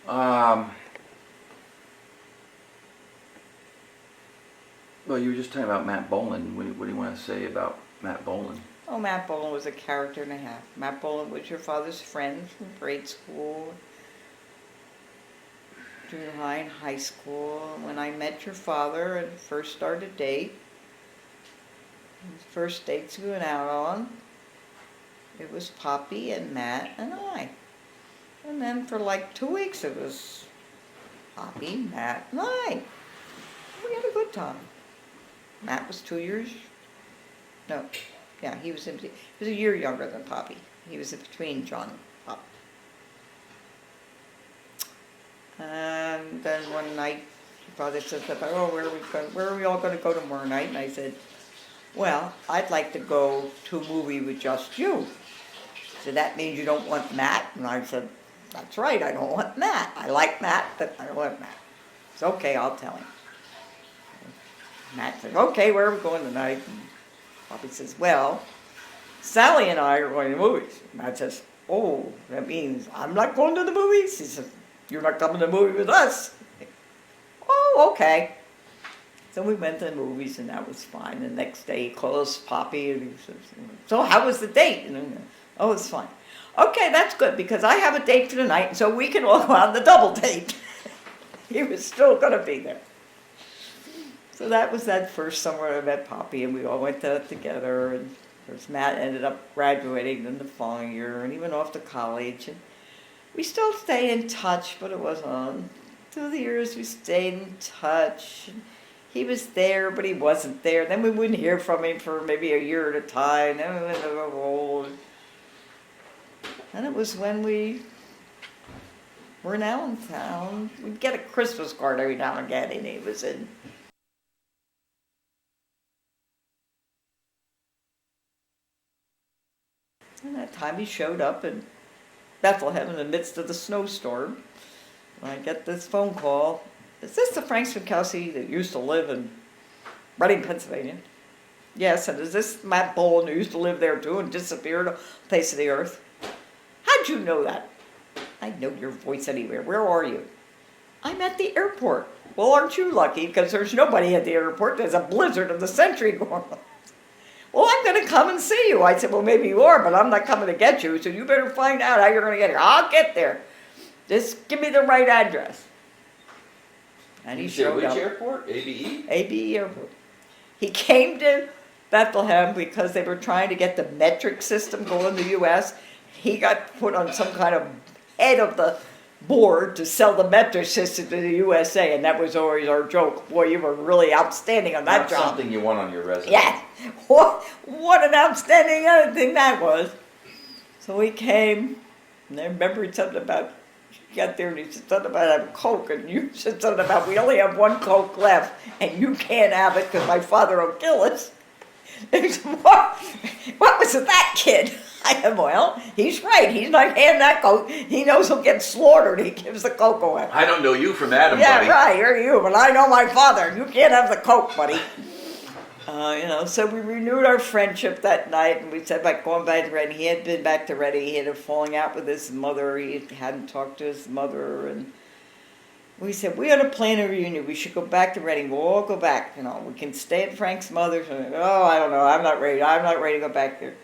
Um, well, you were just talking about Matt Boland. What do you want to say about Matt Boland? Oh, Matt Boland was a character and a half. Matt Boland was your father's friend from grade school, junior high and high school. When I met your father and first started a date, the first dates we went out on, it was Poppy and Matt and I. And then for like 2 weeks it was Poppy, Matt, and I. We had a good time. Matt was 2 years, no, yeah, he was a year younger than Poppy. He was in between John and Pop. And then one night, your father said, "Oh, where are we all going to go tomorrow night?" And I said, "Well, I'd like to go to a movie with just you." So that means you don't want Matt? And I said, "That's right, I don't want Matt. I like Matt, but I don't want Matt." It's okay, I'll tell him. Matt said, "Okay, where are we going tonight?" And Poppy says, "Well, Sally and I are going to the movies." Matt says, "Oh, that means I'm not going to the movies?" He says, "You're not coming to the movie with us." "Oh, okay." So we went to the movies and that was fine. The next day he calls Poppy and he says, "So how was the date?" And "Oh, it's fine." "Okay, that's good because I have a date for tonight so we can all go on the double date." He was still going to be there. So that was that first summer I met Poppy and we all went to that together. And of course Matt ended up graduating in the following year and he went off to college. And we still stayed in touch, but it wasn't on. Through the years we stayed in touch. He was there, but he wasn't there. Then we wouldn't hear from him for maybe a year at a time. Then we went to the road. And it was when we were in Allentown. We'd get a Christmas card every now and again, and he was in. And that time he showed up in Bethlehem in the midst of the snowstorm. And I get this phone call. "Is this the Frank Swienckowski that used to live in Reading, Pennsylvania?" "Yes." "And is this Matt Boland who used to live there too and disappeared off the face of the earth?" "How'd you know that?" "I know your voice anywhere. Where are you?" "I'm at the airport." "Well, aren't you lucky? Because there's nobody at the airport. There's a blizzard of the century going on." "Well, I'm going to come and see you." I said, "Well, maybe you are, but I'm not coming to get you, so you better find out how you're going to get here." "I'll get there. Just give me the right address." And he showed up. Which airport? ABE? ABE Airport. He came to Bethlehem because they were trying to get the metric system going in the U.S. He got put on some kind of head of the board to sell the metric system to the USA, and that was always our joke. "Boy, you were really outstanding on that job." Something you want on your resume. Yeah. What an outstanding other thing that was. So he came, and I remembered something about, he got there and he said something about having Coke, and you said something about, "We only have one Coke left, and you can't have it because my father will kill us." He said, what was that, kid? I said, "Well, he's right. He's not handing that Coke. He knows he'll get slaughtered. He gives the Coke away." I don't know you from Adam, "Yeah, buddy. right, you're you, but I know my father. You can't have the Coke, buddy." So we renewed our friendship that night, and we said about going back to Reading. He had been back to Reading. He had a falling out with his mother. He hadn't talked to his mother, and we said, "We ought to plan a reunion. We should go back to Reading. We'll all go back. We can stay at Frank's mother's." And "Oh, I don't know. I'm not ready. I'm not ready to go back there."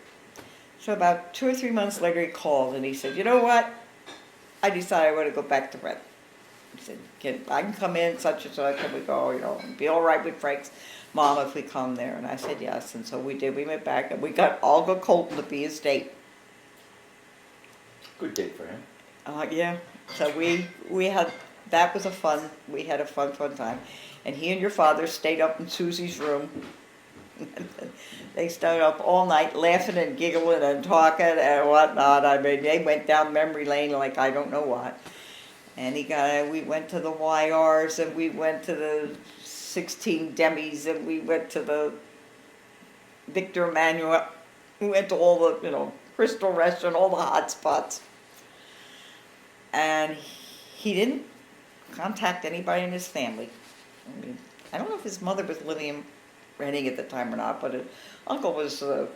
So about 2 or 3 months later, he called, and he said, "You know what? I decided I want to go back to Reading." He said, I can come in such and such, and we go, and be all right with Frank's mom if we come there." And I said yes, and so we did. We went back, and we got Olga Colton to be his date. Good date for him. Yeah. So we had, that was we had a fun time. And he and your father stayed up in Susie's room. They stayed up all night laughing and giggling and talking and whatnot. I mean, they went down memory lane like I don't know what. And we went to the YRs, and we went to the 16 Demis, and we went to the Victor Emmanuel. We went to all the, Crystal Restaurant, all the hot spots. And he didn't contact anybody in his family. I mean, I don't know if his mother was living in Reading at the time or not, but his uncle was the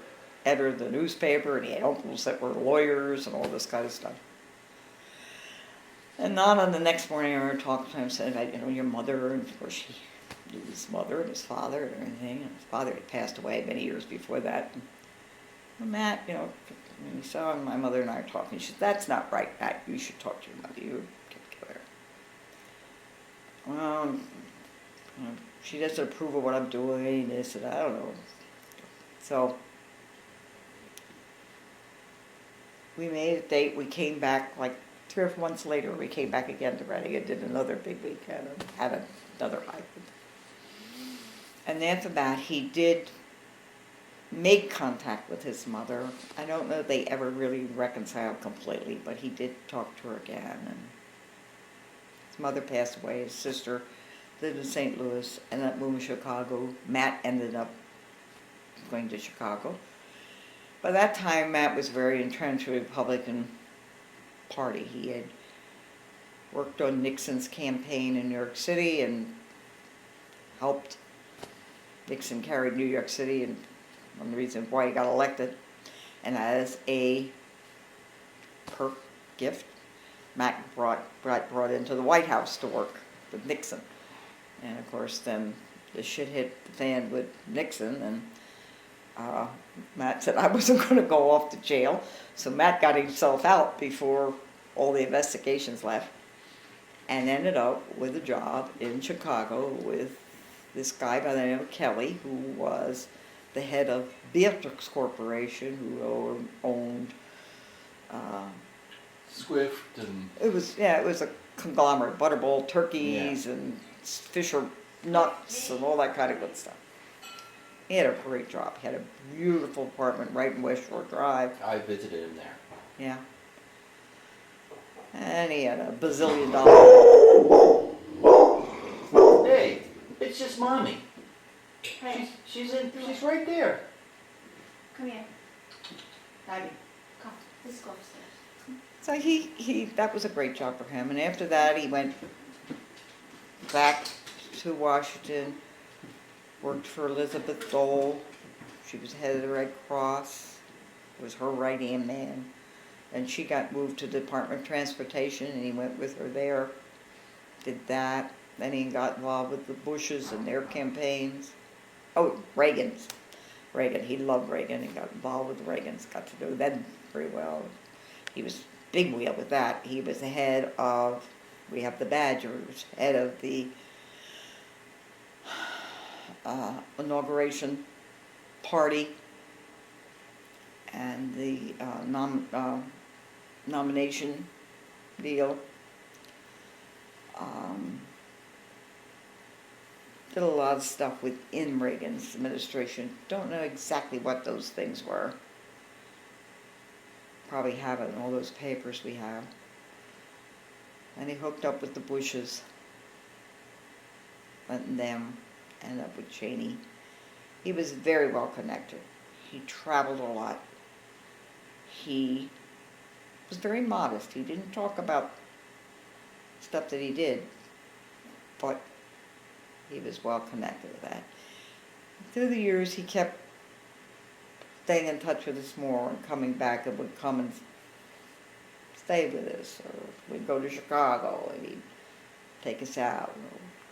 editor of the newspaper, and he had uncles that were lawyers and all this kind of stuff. And Nana, the next morning, I remember talking to him, said about, your mother, and of course he knew his mother and his father and everything, and his father had passed away many years before that. And, well, Matt, when he saw my mother and I were talking, she said, "That's not right, Matt, you should talk to your mother, you get together." Well, she doesn't approve of what I'm doing, this and I don't know. So, we made a date, we came back like 3 or 4 months later, we came back again to Reading and did another big weekend and had another hike. And after that, he did make contact with his mother. I don't know if they ever really reconciled completely, but he did talk to her again. And his mother passed away, his sister lived in St. Louis, ended up moving to Chicago. Matt ended up going to Chicago. By that time, Matt was very entrenched with the Republican Party. He had worked on Nixon's campaign in New York City and helped Nixon carry New York City, and one of the reasons why he got elected. And as a perk gift, Matt brought into the White House to work with Nixon. And of course, then the shit hit the fan with Nixon, and Matt said I wasn't going to go off to jail, so Matt got himself out before all the investigations left, and ended up with a job in Chicago with this guy by the name of Kelly, who was the head of Beatrix Corporation, who owned Swift and it was a conglomerate, Butterball turkeys and Fisher nuts and all that kind of good stuff. He had a great job. He had a beautiful apartment right in West Shore Drive. I visited him there. Yeah. And he had a bazillion dollars. Hey, it's just Mommy. Hey, She's right there. come here. Abby. Come. Let's go upstairs. So he that was a great job for him. And after that, he went back to Washington, worked for Elizabeth Dole. She was head of the Red Cross, was her right-hand man. And she got moved to the Department of Transportation, and he went with her there, did that. Then he got involved with the Bushes and their campaigns. Oh, Reagan, he loved Reagan. He got involved with the Reagans, got to know them very well. He was big wheel with that. He was the head of, we have the Badgers, head of the inauguration party and the nomination deal. Did a lot of stuff within Reagan's administration. Don't know exactly what those things were. Probably have it in all those papers we have. And he hooked up with the Bushes. Went in them, ended up with Cheney. He was very well connected. He traveled a lot. He was very modest. He didn't talk about stuff that he did, but he was well connected with that. Through the years, he kept staying in touch with us more and coming back, and would come and stay with us. Or we'd go to Chicago and he'd take us out.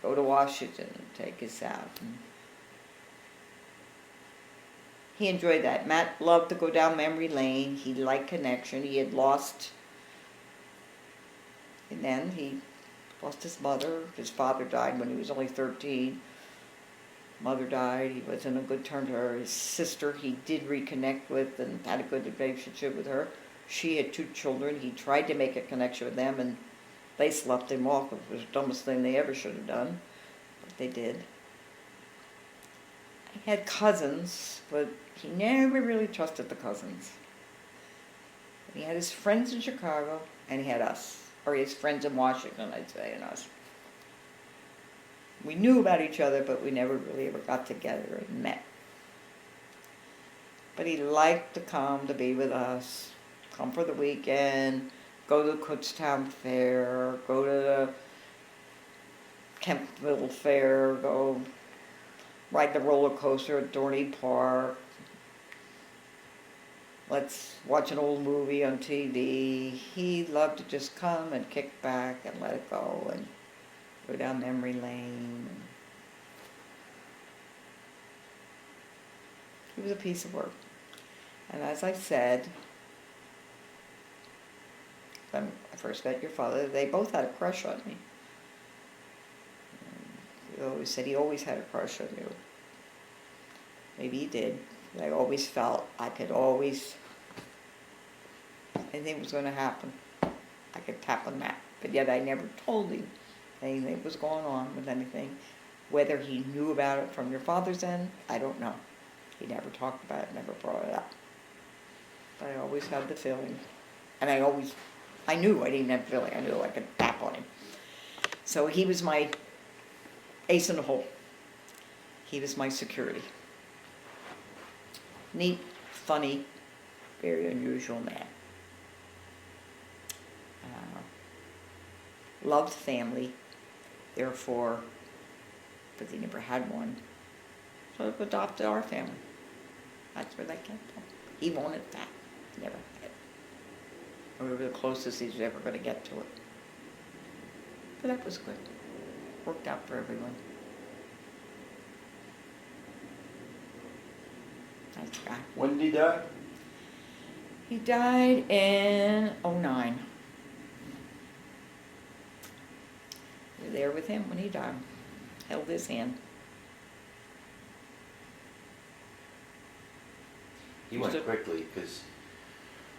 Or go to Washington and take us out. And he enjoyed that. Matt loved to go down memory lane. He liked connection. He had lost, and then he lost his mother. His father died when he was only 13. Mother died. He was in a good term to her. His sister he did reconnect with and had a good relationship with her. She had 2 children. He tried to make a connection with them, and they slept him off. It was the dumbest thing they ever should have done, but they did. He had cousins, but he never really trusted the cousins. He had his friends in Chicago, and he had us. Or his friends in Washington, I'd say, and us. We knew about each other, but we never really ever got together and met. But he liked to come to be with us, come for the weekend, go to the Kutztown Fair, go to the Kempville Fair, go ride the roller coaster at Dorney Park. let's watch an old movie on TV. He loved to just come and kick back and let it go and go down memory lane. He was a piece of work. And as I said, when I first met your father, they both had a crush on me. He always said he always had a crush on you. Maybe he did. I always felt I could always, anything was going to happen, I could tap on that. But yet I never told him anything was going on with anything. Whether he knew about it from your father's end, I don't know. He never talked about it, never brought it up. But I always had the feeling. And I knew I didn't have the feeling. I knew I could tap on him. So he was my ace in the hole. He was my security. Neat, funny, very unusual man. Loved family, therefore, because he never had one, so he adopted our family. That's where that came from. He wanted that, never had it. We were the closest he was ever going to get to it. But that was good. Worked out for everyone. Nice guy. When did he die? He died in '09. We were there with him when he died. Held his hand. He went quickly because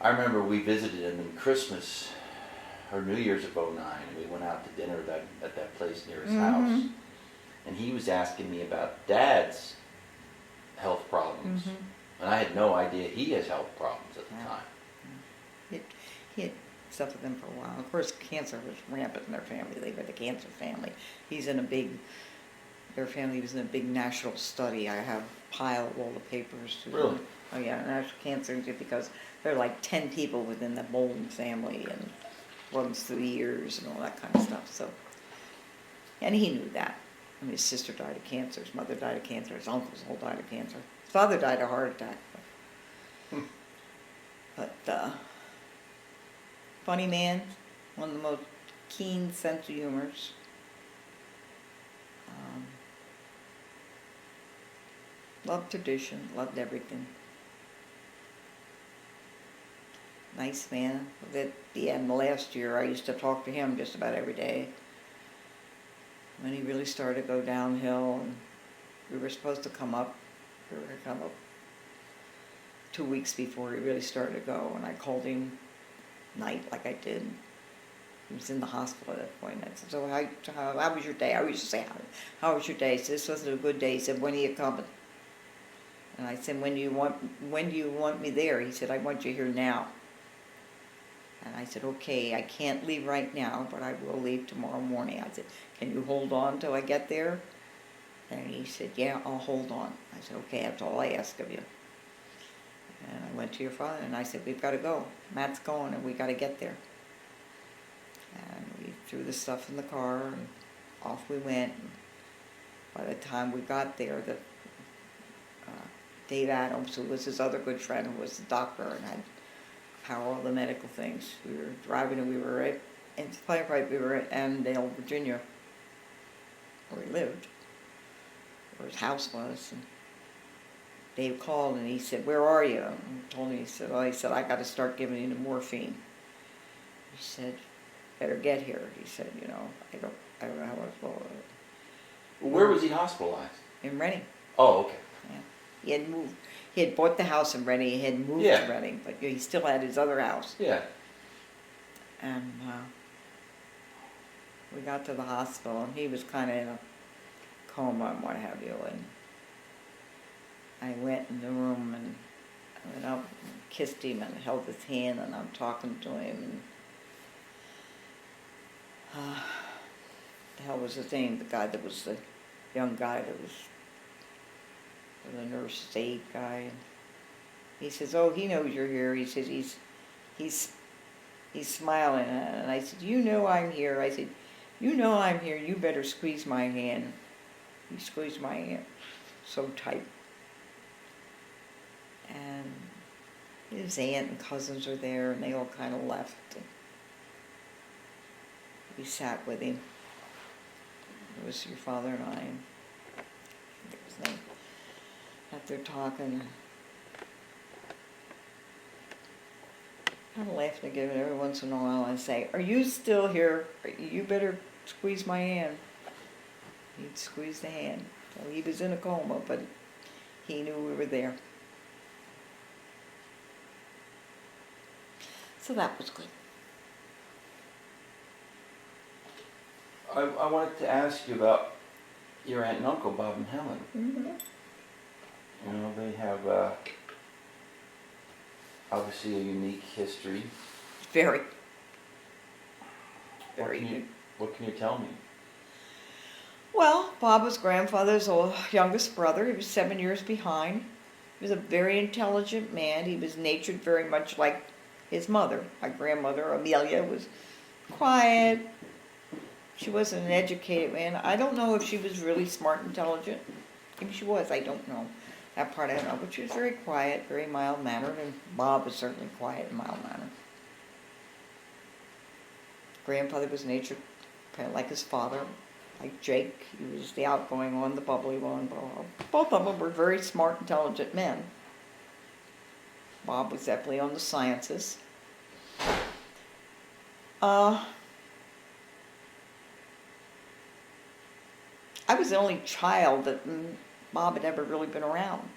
I remember we visited him in Christmas or New Year's of '09. We went out to dinner at that place near his house. And he was asking me about Dad's health problems. And I had no idea he has health problems at the time. He had suffered them for a while. Of course, cancer was rampant in their family. They were the cancer family. Their family was in a big national study. I have a pile of all the papers. Really? Oh yeah, national cancer, because there are like 10 people within the Boland family and runs through the years and all that kind of stuff. So, and he knew that. I mean, his sister died of cancer, his mother died of cancer, his uncles all died of cancer. His father died of a heart attack. But funny man, one of the most keen sense of humors. Loved tradition, loved everything. Nice man. At the end of last year, I used to talk to him just about every day. When he really started to go downhill, and we were supposed to come up. We were going to come up 2 weeks before he really started to go, and I called him night like I did. He was in the hospital at that point. I said, so how was your day? I used to say, how was your day? He said, this wasn't a good day. He said, when are you coming? And I said, when do you want me there? He said, I want you here now. And I said, okay, I can't leave right now, but I will leave tomorrow morning. I said, can you hold on till I get there? And he said, yeah, I'll hold on. I said, okay, that's all I ask of you. And I went to your father and I said, we've got to go. Matt's going and we got to get there. And we threw the stuff in the car and off we went. And by the time we got there, Dave Adams, who was his other good friend, who was the doctor and had power all the medical things. We were driving and we were at Annandale, Virginia, where he lived, where his house was. And Dave called and he said, where are you? And he told me, he said, I got to start giving you the morphine. He said, better get here. He said, I don't know how it's going. Where was he hospitalized? In Reading. Oh, okay. Yeah. He had moved. He had bought the house in Reading. He had moved to Reading, but he still had his other house. Yeah. And we got to the hospital, and he was kind of in a coma and what have you. And I went in the room, and I went up and kissed him and held his hand, and I'm talking to him. And the hell was his name? The guy that was the young guy that was the nurse's aide guy. And he says, oh, he knows you're here. He says, he's smiling. And I said, you know I'm here. I said, you know I'm here. You better squeeze my hand. He squeezed my hand so tight. And His aunt and cousins were there, and they all kind of left. And we sat with him. It was your father and I, and I think his name. Out there talking. Kind of laughing again every once in a while. I say, "Are you still here? You better squeeze my hand." He'd squeeze the hand. So he was in a coma, but he knew we were there. So that was good. I wanted to ask you about your aunt and uncle, Bob and Helen. Mm-hmm. You know, they have obviously a unique history. Very. What Very can you, good. what can you tell me? Well, Bob was grandfather's youngest brother. He was 7 years behind. He was a very intelligent man. He was natured very much like his mother. My grandmother, Amelia, was quiet. She wasn't an educated man. I don't know if she was really smart, intelligent. Maybe she was, I don't know. That part I don't know. But she was very quiet, very mild-mannered, and Bob was certainly quiet and mild-mannered. Grandfather was natured kind of like his father, like Jake. He was the outgoing one, the bubbly one. Both of them were very smart, intelligent men. Bob was definitely on the sciences. I was the only child that Bob had ever really been around.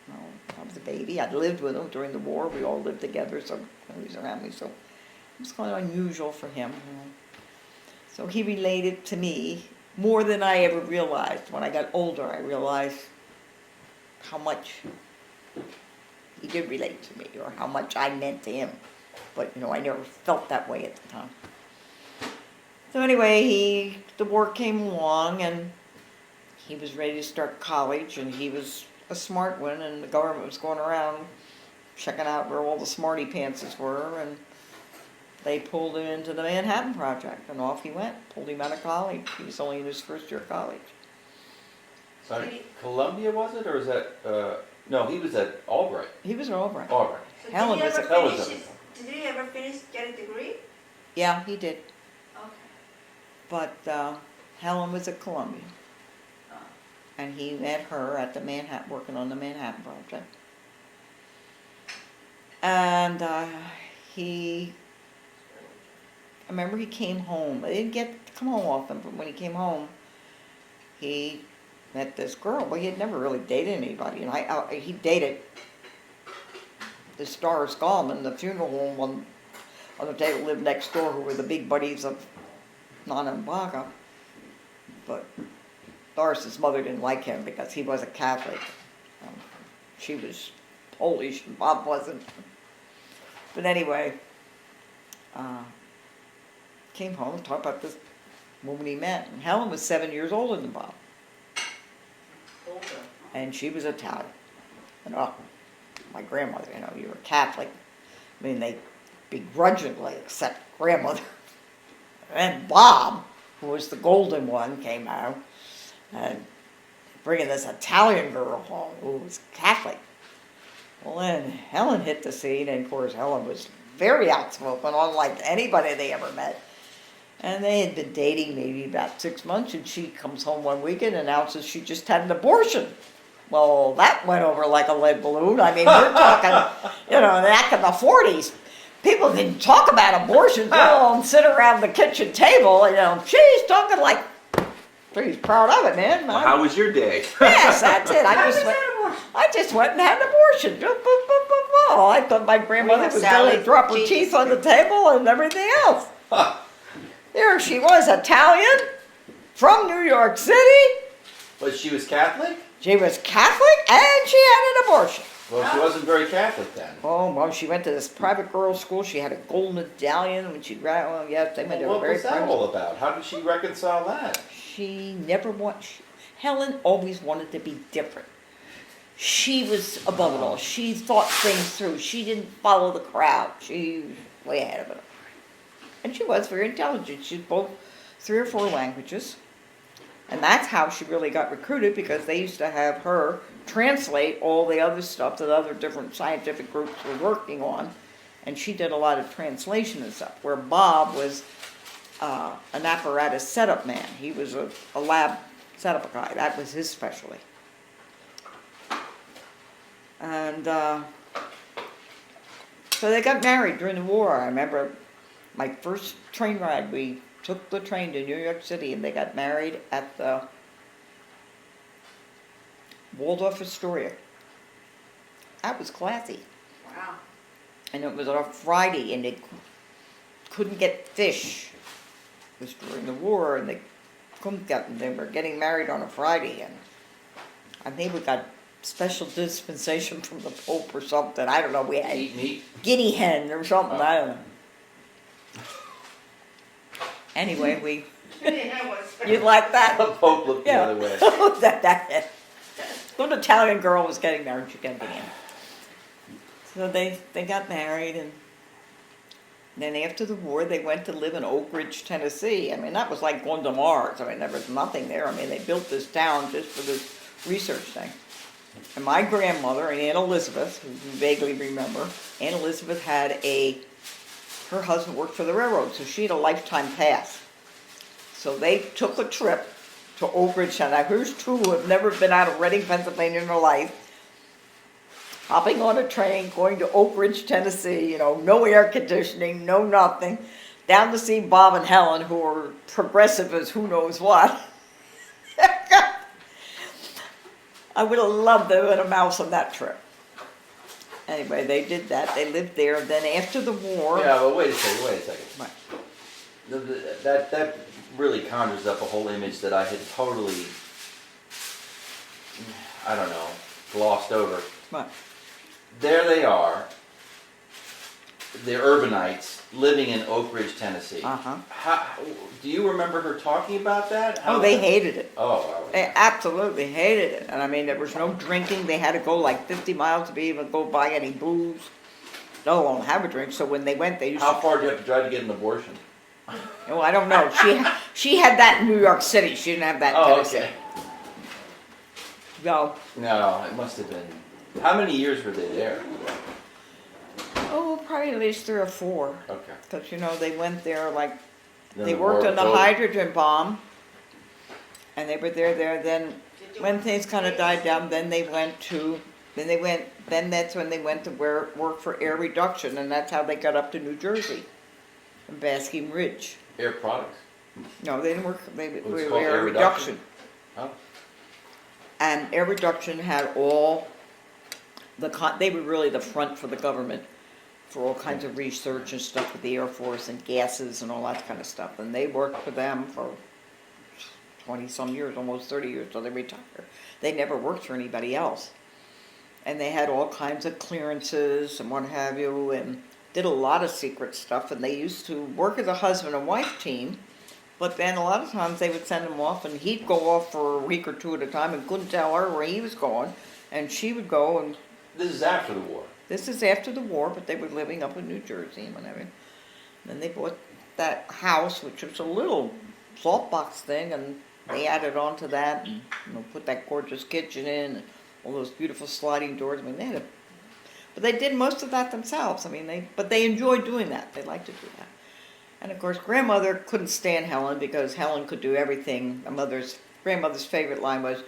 You know, I was a baby. I'd lived with him during the war. We all lived together, so he was around me. So it was kind of unusual for him. You know. So he related to me more than I ever realized. When I got older, I realized how much he did relate to me, or how much I meant to him. But, you know, I never felt that way at the time. So anyway, the war came along, and he was ready to start college, and he was a smart one, and the government was going around checking out where all the smarty pantses were, and they pulled him into the Manhattan Project, and off he went. Pulled him out of college. He was only in his first year of college. Sorry, Columbia was it, or is that, no, he was at Albright. He was an Albright. Albright. So Helen was a- did he ever finish, get a degree? Yeah, he did. Okay. But Helen was at Columbia, Oh. and he met her at the Manhattan, working on the Manhattan Project. And I remember he came home. I didn't get to come home often, but when he came home, he met this girl. Well, he had never really dated anybody, and he dated the Stars Gallman, the funeral home on the table lived next door, who were the big buddies of Nana and Baga. But Doris's mother didn't like him because he was a Catholic. She was Polish, and Bob wasn't. But anyway, came home and talked about this woman he met. And Helen was 7 years older than Bob. Older. And she was Italian. And my grandmother, you know, you were Catholic. I mean, they begrudgingly accept grandmother. And Bob, who was the golden one, came out and bringing this Italian girl home who was Catholic. Well, then Helen hit the scene, and of course Helen was very outspoken, unlike anybody they ever met. And they had been dating maybe about 6 months, and she comes home one weekend and announces she just had an abortion. Well, that went over like a lead balloon. I mean, we're talking, you know, back in the 40s. People didn't talk about abortions and sit around the kitchen table, you know. She's talking like, she's proud of it, man. Well, how was your day? Yes, that's it. I just went and had an abortion. Oh, I thought my grandmother was going to drop her teeth on the table and everything else. There she was, Italian, from New York City. But she was Catholic? She was Catholic, and she had an abortion. Well, she wasn't very Catholic then. Oh, well, she went to this private girls' school. She had a golden medallion when she'd write. Well, yes, they made her What very was that proud. all about? How did she reconcile that? She never Helen always wanted to be different. She was above it all. She thought things through. She didn't follow the crowd. She was way ahead of it. And she was very intelligent. She spoke 3 or 4 languages. And that's how she really got recruited, because they used to have her translate all the other stuff that other different scientific groups were working on. And she did a lot of translation and stuff, where Bob was an apparatus setup man. He was a lab setup guy. That was his specialty. And so they got married during the war. I remember my first train ride, we took the train to New York City, and they got married at the Waldorf Astoria. That was classy. Wow. And it was on a Friday, and they couldn't get fish. It was during the war, and they couldn't get. They were getting married on a Friday, and I think we got special dispensation from the Pope or something. I don't know. We had Eat meat? guinea hen or something. Oh. I don't know. Anyway, we. You like that? The Pope looked the Yeah. other way. that. Some Italian girl was getting married. She got guinea hen. So they got married, and then after the war, they went to live in Oak Ridge, Tennessee. I mean, that was like going to Mars. I mean, there was nothing there. I mean, they built this town just for this research thing. And my grandmother, Aunt Elizabeth, who you vaguely remember, Aunt Elizabeth had her husband worked for the railroad, so she had a lifetime pass. So they took a trip to Oak Ridge, and now here's two who have never been out of Reading, Pennsylvania in their life, hopping on a train, going to Oak Ridge, Tennessee, no air conditioning, no nothing, down to see Bob and Helen, who are progressive as who knows what. I would have loved to have been a mouse on that trip. Anyway, they did that. They lived there. Then after the war... Yeah, but wait a second. Right. That really conjures up a whole image that I had totally, I don't know, glossed over. Right. There they are, the urbanites living in Oak Ridge, Tennessee. Uh-huh. Do you remember her talking about that? Oh, they hated it. Oh, They absolutely hated it. And I mean, there was no drinking. They had to go like 50 miles to be able to go buy any booze. No one have a drink. So when they went, they used How far do you have to drive to get an abortion? Well, I don't know. She had that in New York City. She didn't have that in Tennessee. Okay. No. No, it must have been. How many years were they there? Oh, probably at least 3 or 4. Okay. Because, they went there like, Then they the war worked on was the over. hydrogen bomb. And they were there. Then when things kind of died down, then that's when they went to work for air reduction. And that's how they got up to New Jersey. In Basking Ridge. Air products. No, they didn't work, they was were called air air reduction. Oh. And air reduction had all they were really the front for the government for all kinds of research and stuff with the Air Force and gases and all that kind of stuff. And they worked for them for 20-some years, almost 30 years, till they retired. They never worked for anybody else. And they had all kinds of clearances and what have you, and did a lot of secret stuff. And they used to work as a husband and wife team, but then a lot of times they would send him off, and he'd go off for a week or 2 at a time and couldn't tell her where he was going. And she would go, and This is after the war. this is after the war, but they were living up in New Jersey and whatever. Then they bought that house, which was a little salt box thing, and they added on to that, and put that gorgeous kitchen in, and all those beautiful sliding doors. I mean, they had but they did most of that themselves. I mean, but they enjoyed doing that. They liked to do that. And of course, grandmother couldn't stand Helen because Helen could do everything. Grandmother's favorite line was,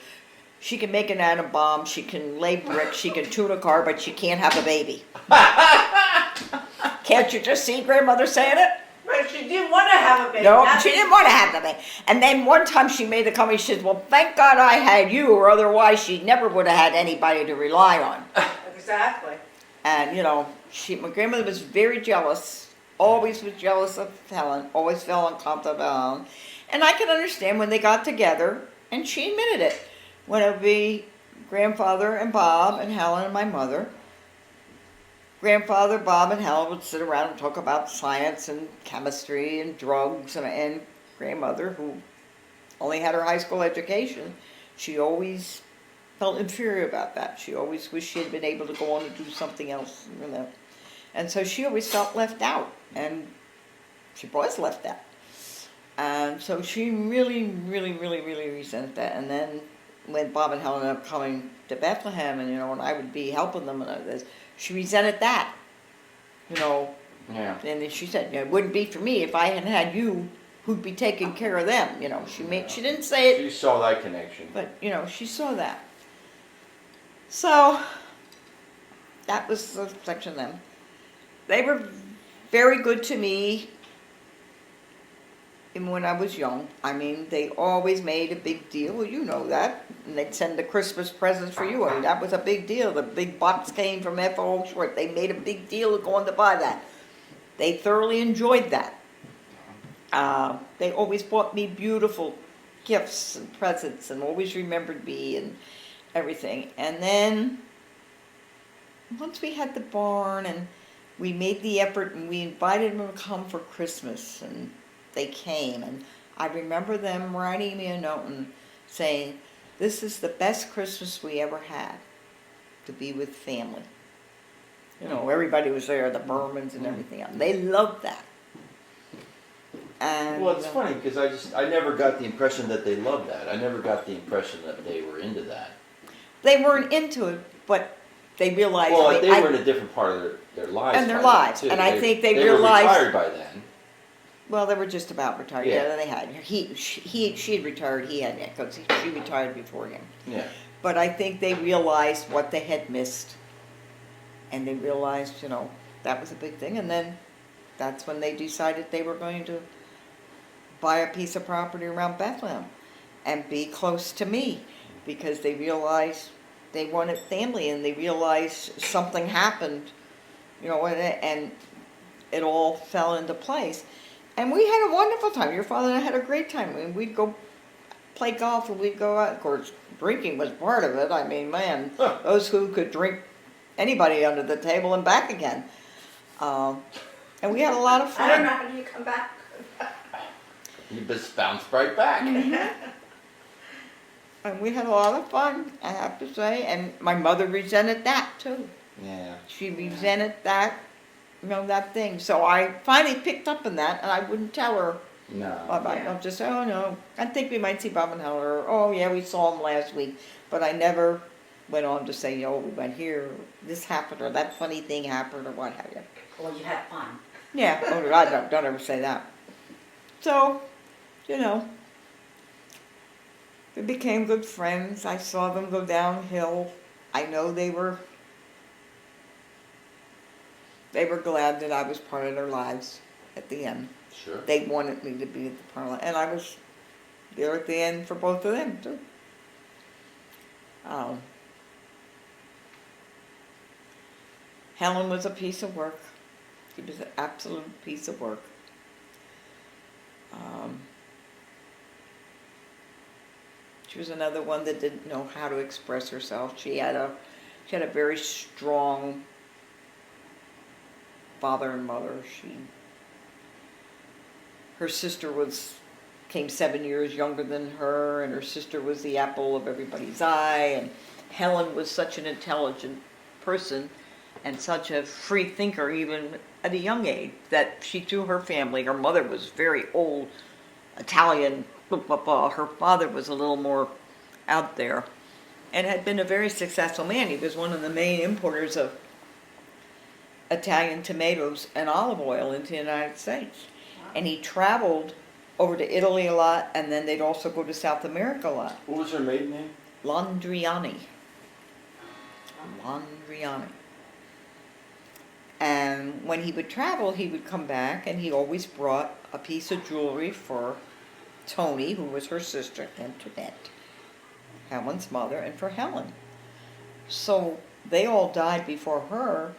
she can make an atom bomb, she can lay bricks, she can tune a car, but she can't have a baby. Can't you just see grandmother saying it? But she didn't want to have a baby. No, That's- she didn't want to have the baby. And then one time she made the comment, she said, well, thank God I had you, or otherwise she never would have had anybody to rely on. Exactly. And, my grandmother was very jealous, always was jealous of Helen, always fell on top of Helen. And I could understand when they got together, and she admitted it, when it would be grandfather and Bob and Helen and my mother. Grandfather, Bob, and Helen would sit around and talk about science and chemistry and drugs, and grandmother, who only had her high school education, she always felt inferior about that. She always wished she had been able to go on and do something else, And so she always felt left out, and she was left out. And so she really, really, really, really resented that. And then when Bob and Helen ended up coming to Bethlehem, and and I would be helping them and all this, she resented that. Yeah. And then she said, it wouldn't be for me if I hadn't had you who'd be taking care of them. She didn't say it, She saw that connection. but she saw that. So that was the section of them. They were very good to me even when I was young. I mean, they always made a big deal. Well, you know that. And they'd send the Christmas presents for you. I mean, that was a big deal. The big box came from F.O. Schwartz. They made a big deal of going to buy that. They thoroughly enjoyed that. They always bought me beautiful gifts and presents and always remembered me and everything. And then once we had the barn and we made the effort and we invited them to come for Christmas, and they came, and I remember them writing me a note and saying, this is the best Christmas we ever had, to be with family. Everybody was there, the Bermans and everything else. They loved that. And, Well, it's funny because I never got the impression that they loved that. I never got the impression that they were into that. They weren't into it, but they realized. Well, they were in a different part of their lives. And their lives, too. and I think they They realized. were retired by then. Well, they were just about retired. Yeah. Yeah, they had. She had retired. He had, because she retired before him. Yeah. But I think they realized what they had missed, and they realized, that was a big thing. And then that's when they decided they were going to buy a piece of property around Bethlehem and be close to me, because they realized they wanted family, and they realized something happened, and it all fell into place. And we had a wonderful time. Your father and I had a great time. And we'd go play golf, and we'd go out. Of course, drinking was part of it. I mean, man, those who could drink anybody under the table and back again. And we had a lot of fun. I don't know, how do you come back? You just bounced right back. And we had a lot of fun, I have to say. And my mother resented that, too. Yeah. She resented that, that thing. So I finally picked up on that, and I wouldn't tell her. No. I'll just say, oh, no, I think we might see Bob and Helen, or, oh, yeah, we saw them last week. But I never went on to say, we went here, or this happened, or that funny thing happened, or what have you. Well, you had fun. Yeah, I don't ever say that. So, we became good friends. I saw them go downhill. I know they were glad that I was part of their lives at the end. Sure. They wanted me to be at the parliament, and I was there at the end for both of them too. Helen was a piece of work. She was an absolute piece of work. She was another one that didn't know how to express herself. She had a very strong father and mother. Her sister came 7 years younger than her, and her sister was the apple of everybody's eye. And Helen was such an intelligent person and such a free thinker, even at a young age, that she threw her family. Her mother was very old, Italian. Her father was a little more out there and had been a very successful man. He was one of the main importers of Italian tomatoes and olive oil into the United States. And he traveled over to Italy a lot, and then they'd also go to South America a lot. What was her maiden name? Landriani. And when he would travel, he would come back, and he always brought a piece of jewelry for Tony, who was her sister, Antoinette, Helen's mother, and for Helen. So they all died before her.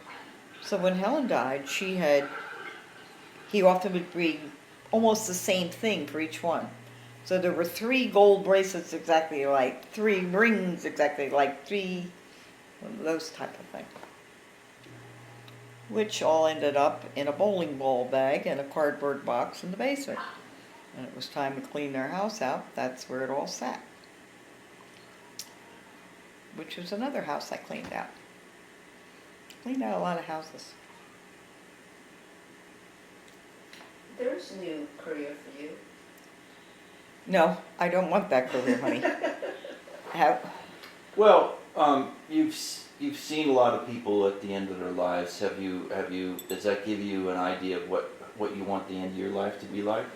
So when Helen died, he often would bring almost the same thing for each one. So there were 3 gold bracelets exactly like, 3 rings exactly like, 3, those type of things. Which all ended up in a bowling ball bag and a cardboard box in the basement. When it was time to clean their house out, that's where it all sat. Which was another house I cleaned out. Cleaned out a lot of houses. There's a new career for you. No, I don't want that career, honey. Have, Well, you've seen a lot of people at the end of their lives. Have you? Does that give you an idea of what you want the end of your life to be like?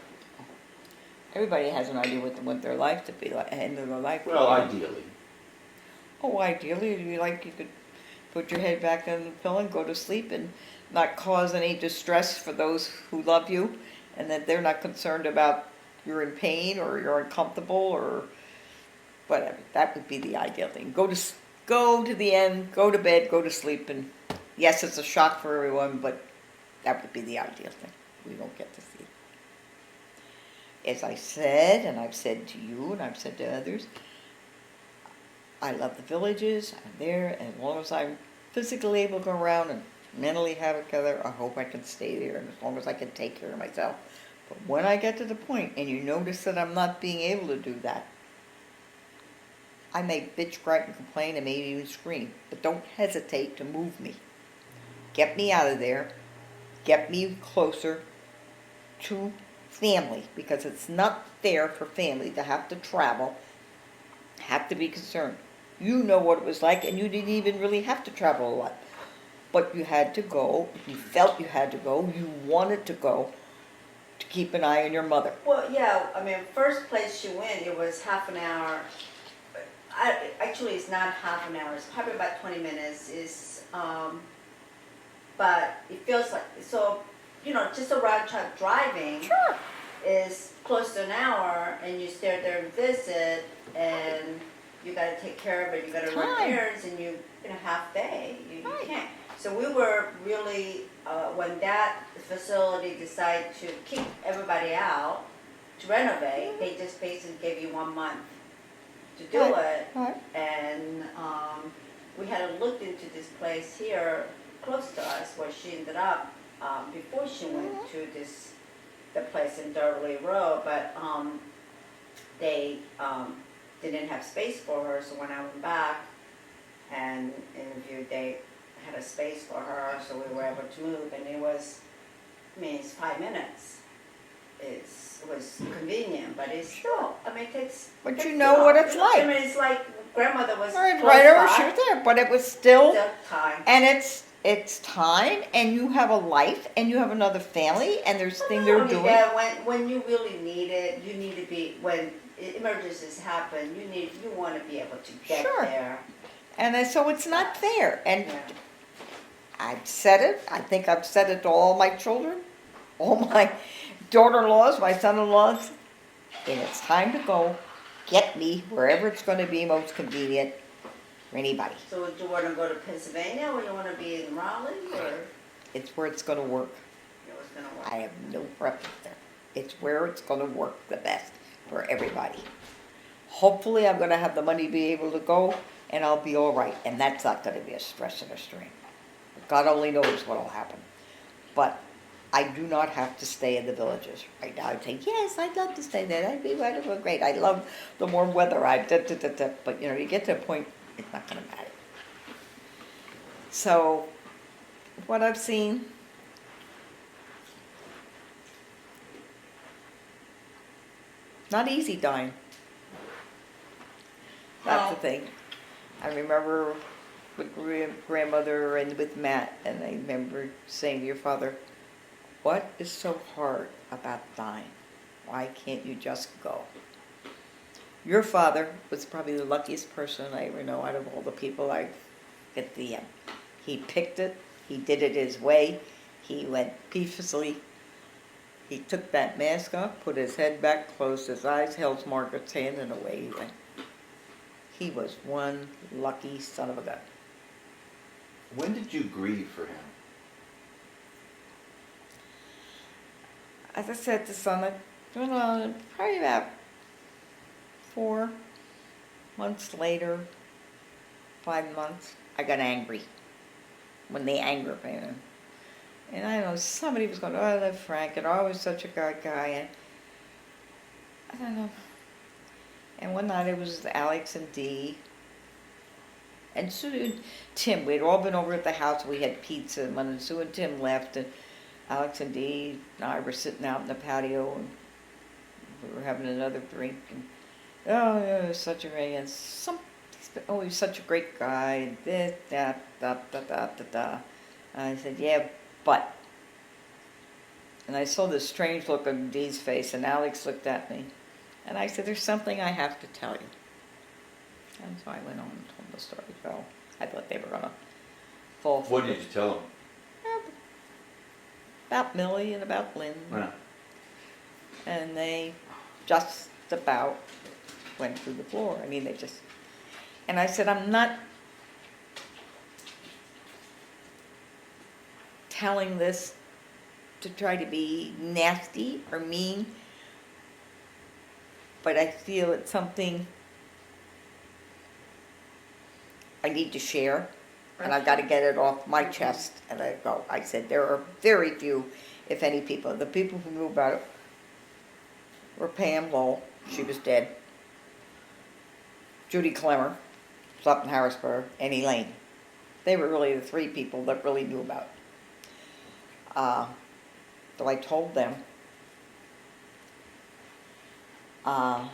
everybody has an idea what they want their life to be like, end of their life. to Well, be. ideally. Oh, ideally, it'd be like you could put your head back on the pillow and go to sleep and not cause any distress for those who love you, and that they're not concerned about you're in pain or you're uncomfortable or whatever. That would be the ideal thing. Go to the end, go to bed, go to sleep, and yes, it's a shock for everyone, but that would be the ideal thing. We don't get to see. As I said, and I've said to you, and I've said to others, I love the villages. I'm there, and as long as I'm physically able to go around and mentally have it together, I hope I can stay there, and as long as I can take care of myself. But when I get to the point, and you notice that I'm not being able to do that, I may bitch, gripe, and complain, and maybe even scream, but don't hesitate to move me. Get me out of there. Get me closer to family, because it's not fair for family to have to travel, have to be concerned. You know what it was like, and you didn't even really have to travel a lot. But you had to go, you felt you had to go, you wanted to go, to keep an eye on your mother. Well, yeah, I mean, first place she went, it was half an hour. Actually, it's not half an hour, it's probably about 20 minutes. But it feels like, so, just a round trip driving Sure. is close to an hour, and you stay there and visit, and you got to take care of it, you got to run Time. errands, and you in a half day, you Right. can't. So we were really, when that facility decided to keep everybody out, to renovate, they just basically gave you 1 month to do Right. it. Right. And we had looked into this place here close to us where she ended up before she went to the place in Darley Road, but they didn't have space for her, so when I went back and interviewed, they had a space for her, so we were able to move, and it's 5 minutes. It was convenient, but it's still, it takes. But you know what it's like. It's like grandmother was Right, close right over, by, she was there, but it was still, time. and it's time, and you have a life, and you have another family, and there's things they're doing. Yeah, when you really need it, you need to be, when emergencies happen, you want to be able to get Sure. there. And so it's not fair, and Yeah. I've said it, I think I've said it to all my children, all my daughter-in-laws, my son-in-laws, and it's time to go. Get me wherever it's going to be most convenient for anybody. So do you want to go to Pennsylvania, or you want to be in Raleigh, or It's where it's going to work. what's going to work? I have no preference there. It's where it's going to work the best for everybody. Hopefully I'm going to have the money to be able to go, and I'll be all right, and that's not going to be a stress and a strain. God only knows what will happen. But I do not have to stay in the villages. Right now I'd say, yes, I'd love to stay there. That'd be wonderful, great. I love the warm weather. But you get to a point, it's not going to matter. So, what I've seen, not easy dying. That's the thing. I remember with grandmother and with Matt, and I remember saying to your father, what is so hard about dying? Why can't you just go? Your father was probably the luckiest person I ever know out of all the people I at the end. He picked it, he did it his way, he went peacefully. He took that mask off, put his head back, closed his eyes, held Margaret's hand, and away he went. He was one lucky son of a gun. When did you grieve for him? As I said to son, probably about 4 months later, 5 months, I got angry. When the anger came in. And I know somebody was going, oh, I love Frank, and I was such a good guy, and I don't know. And one night it was Alex and Dee, and Sue and Tim. We'd all been over at the house, we had pizza, and when Sue and Tim left, and Alex and Dee and I were sitting out in the patio, and we were having another drink, and oh, yeah, he was such a and oh, he's such a great guy, and this, that, da, da, da, da, da. And I said, yeah, but. And I saw this strange look on Dee's face, and Alex looked at me, and I said, there's something I have to tell you. And so I went on and told the story. Well, I thought they were gonna fall for What it. did you tell him? About Millie and about Lynn. Yeah. And they just about went through the floor. I mean, they just... And I said, I'm not telling this to try to be nasty or mean, but I feel it's something I need to share, and I've got to get it off my chest. And I said, there are very few, if any people. The people who knew about it were Pam Lowell, she was dead, Judy Clemmer, was up in Harrisburg, and Elaine. They were really the three people that really knew about it. So I told them. About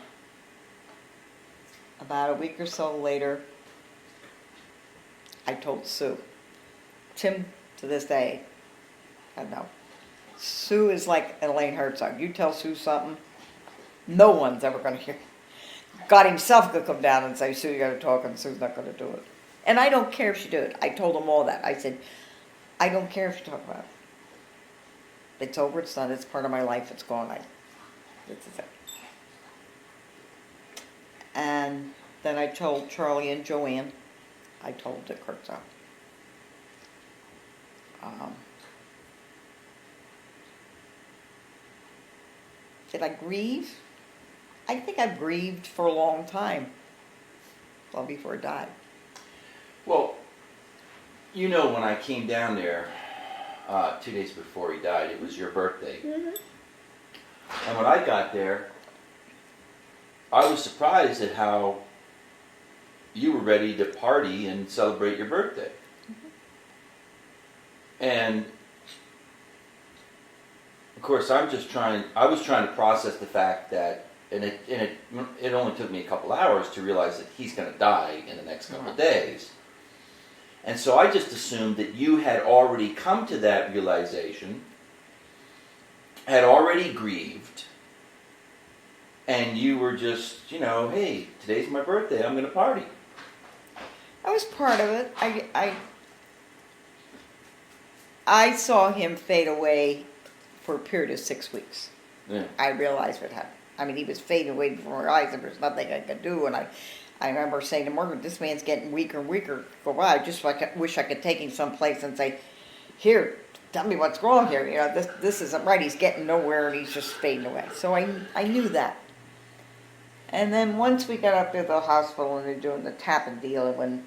a week or so later, I told Sue. Tim, to this day, I know. Sue is like Elaine Herzog. You tell Sue something, no one's ever going to hear. God himself could come down and say, Sue, you got to talk, and Sue's not going to do it. And I don't care if she did it. I told them all that. I said, I don't care if you talk about it. It's over, it's done, it's part of my life, it's gone. This is it. And then I told Charlie and Joanne. I told Dick Herzog. Did I grieve? I think I grieved for a long time. Well, before I died. Well, you know, when I came down there 2 days before he died, it was your birthday. Mm-hmm. And when I got there, I was surprised at how you were ready to party and celebrate your birthday. Mm-hmm. And of course, I was trying to process the fact that, and it only took me a couple hours to realize that he's going to die in the next couple of days. And so I just assumed that you had already come to that realization, had already grieved, and you were just, you know, hey, today's my birthday, I'm going to party. I was part of it. I saw him fade away for a period of 6 weeks. Yeah. I realized what happened. I mean, he was fading away before my eyes, and there's nothing I could do. And I remember saying to Margaret, this man's getting weaker and weaker. For a while, I just wish I could take him someplace and say, here, tell me what's wrong here. You know, this isn't right. He's getting nowhere, and he's just fading away. So I knew that. And then once we got up to the hospital and they're doing the tapping deal, and when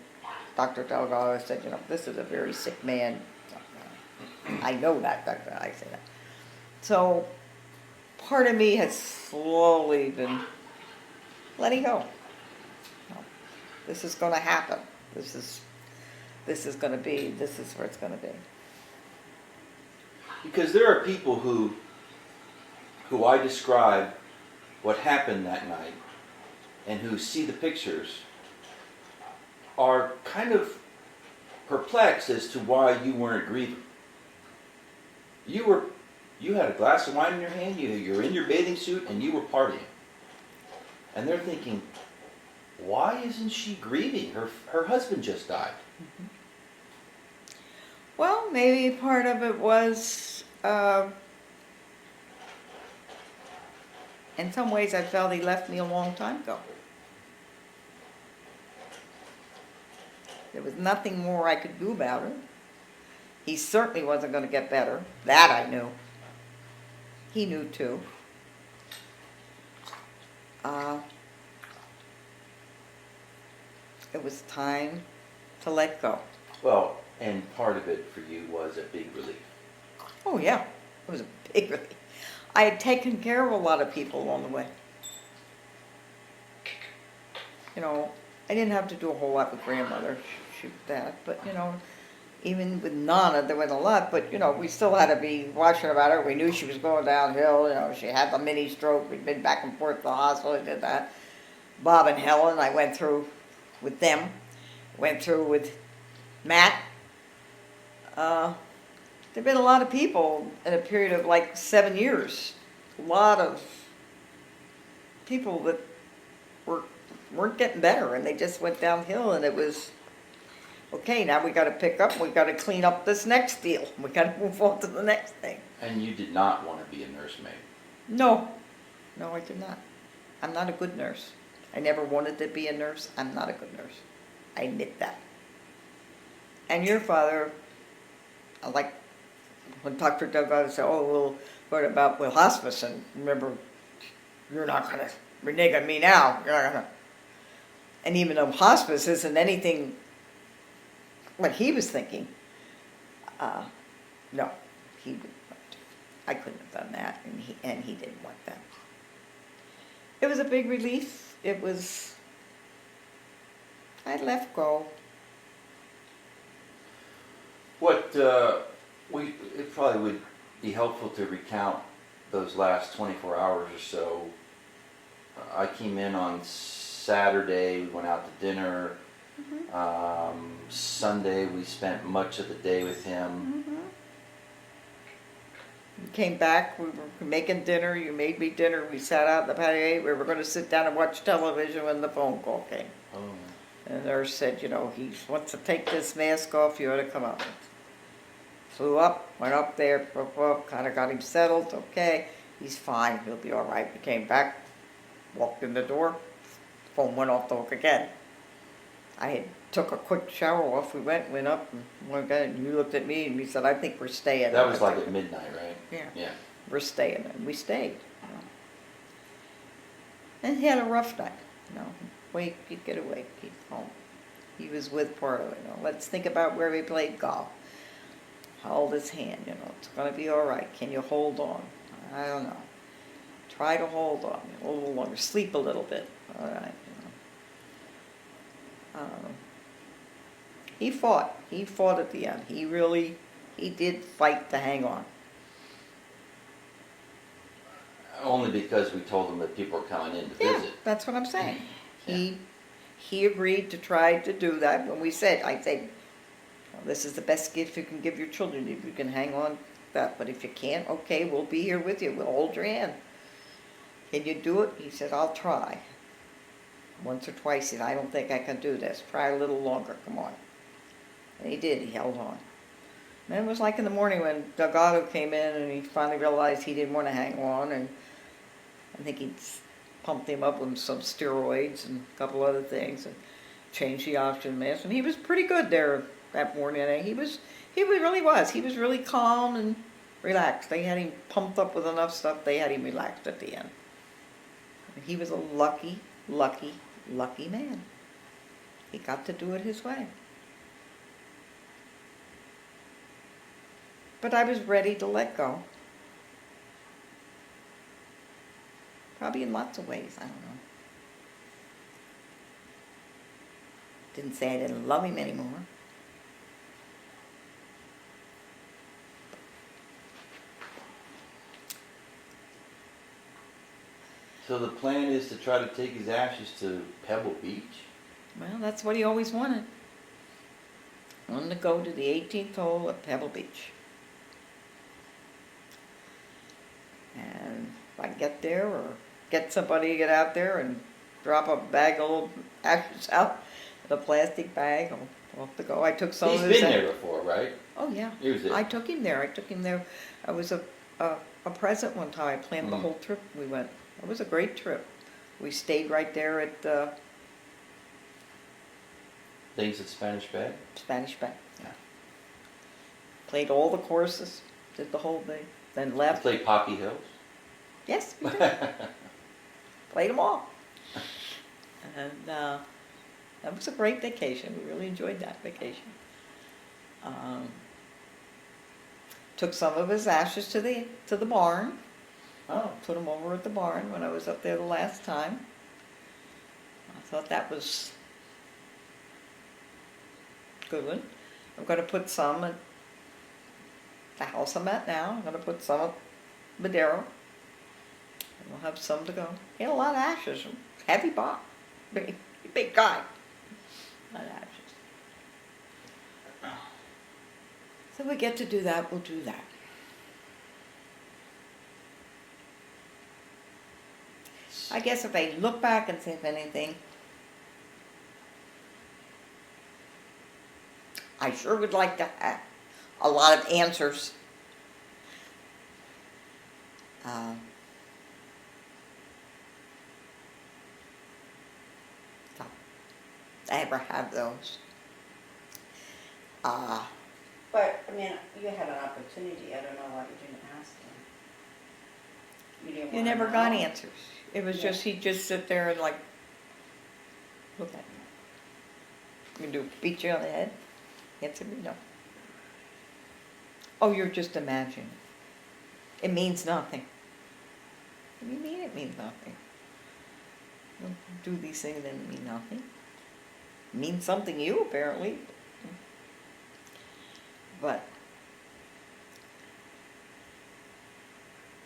Dr. Delgado said, you know, this is a very sick man. I know that, Doctor. I said that. So part of me has slowly been letting go. This is going to happen. This is going to be. This is where it's going to be. Because there are people who I describe what happened that night, and who see the pictures, are kind of perplexed as to why you weren't grieving. You had a glass of wine in your hand, you're in your bathing suit, and you were partying. And they're thinking, why isn't she grieving? Her husband just died. Mm-hmm. Well, maybe part of it was, in some ways I felt he left me a long time ago. There was nothing more I could do about it. He certainly wasn't going to get better. That I knew. He knew too. It was time to let go. Well, and part of it for you was a big relief. Oh yeah, it was a big relief. I had taken care of a lot of people along the way. You know, I didn't have to do a whole lot with grandmother, shoot that, but you know, even with Nana, there wasn't a lot, but we still had to be watching about her. We knew she was going downhill. She had the mini stroke. We'd been back and forth to the hospital. I did that. Bob and Helen, I went through with them. Went through with Matt. There've been a lot of people in a period of like 7 years. A lot of people that weren't getting better, and they just went downhill, and it was okay. Now we got to pick up. We got to clean up this next deal. We got to move on to the next thing. And you did not want to be a nursemaid. No, I did not. I'm not a good nurse. I never wanted to be a nurse. I'm not a good nurse. I admit that. And your father, like when Dr. Doug said, "Oh, we'll what about hospice?" And remember, you're not gonna renege on me now. You're not gonna. And even though hospice isn't anything what he was thinking, no, he didn't want to. I couldn't have done that, and he didn't want that. It was a big relief. It was. I let go. It probably would be helpful to recount those last 24 hours or so. I came in on Saturday, we went out to dinner. Mm-hmm. Sunday, we spent much of the day with him. Mm-hmm. We came back, we were making dinner, you made me dinner, we sat out in the patio, we were going to sit down and watch television when the phone call came. Oh. And the nurse said, he wants to take this mask off, you ought to come up. Flew up, went up there, kind of got him settled, okay, he's fine, he'll be all right. We came back, walked in the door, phone went off the hook again. I had took a quick shower off, we went up, and you looked at me and you said, I think we're staying. That was like at midnight, right? Yeah. We're staying, and we stayed. And he had a rough night, Wake, he'd get awake, he'd home. He was with Porto, let's think about where we played golf. Hold his hand, it's going to be all right. Can you hold on? I don't know. Try to hold on a little longer. Sleep a little bit. All right. He fought. He fought at the end. He did fight to hang on. Only because we told him that people were coming in to visit. That's what I'm saying. Yeah. He agreed to try to do that when we said, I said, this is the best gift you can give your children if you can hang on to that. But if you can't, okay, we'll be here with you. We'll hold your hand. Can you do it? He said, I'll try. Once or twice, he said, I don't think I can do this. Try a little longer. Come on. And he did. He held on. And then it was like in the morning when Doug Otto came in and he finally realized he didn't want to hang on. And I think he pumped him up with some steroids and a couple other things and changed the oxygen mask. And he was pretty good there that morning. And he really was. He was really calm and relaxed. They had him pumped up with enough stuff. They had him relaxed at the end. And he was a lucky man. He got to do it his way. But I was ready to let go. Probably in lots of ways, I don't know. Didn't say I didn't love him anymore. So the plan is to try to take his ashes to Pebble Beach? Well, that's what he always wanted. Wanted to go to the 18th hole at Pebble Beach. And if I get there or get somebody to get out there and drop a bag of old ashes out in a plastic bag, I'll have to go. I took some He's of his... been there before, right? Oh, yeah. He was there. I took him there. I was a present one time. I planned the whole trip. We went. It was a great trip. We stayed right there at Things at Spanish Bay? Spanish Bay. Yeah. Played all the courses, did the whole thing, then left. Played Poppy Hills? Yes, we did. Played them all. And that was a great vacation. We really enjoyed that vacation. Took some of his ashes to the barn. Oh. Put them over at the barn when I was up there the last time. I thought that was a good one. I'm going to put some at the house I'm at now. I'm going to put some at Madero. And we'll have some to go. He had a lot of ashes. Heavy box. Big guy. A lot of ashes. So we get to do that, we'll do that. I guess if I look back and see if anything, I sure would like to have a lot of answers. So, I ever have those. But, I mean, you had an opportunity, I don't know why you didn't ask him. You didn't You wanna never got know? answers. It was Yeah. just, he'd just sit there and like, look at me. You do beat you on the head? Answer me, no. Oh, you're just imagining. It means nothing. What do you mean it means nothing? You do these things and it mean nothing. It means something to you, apparently. But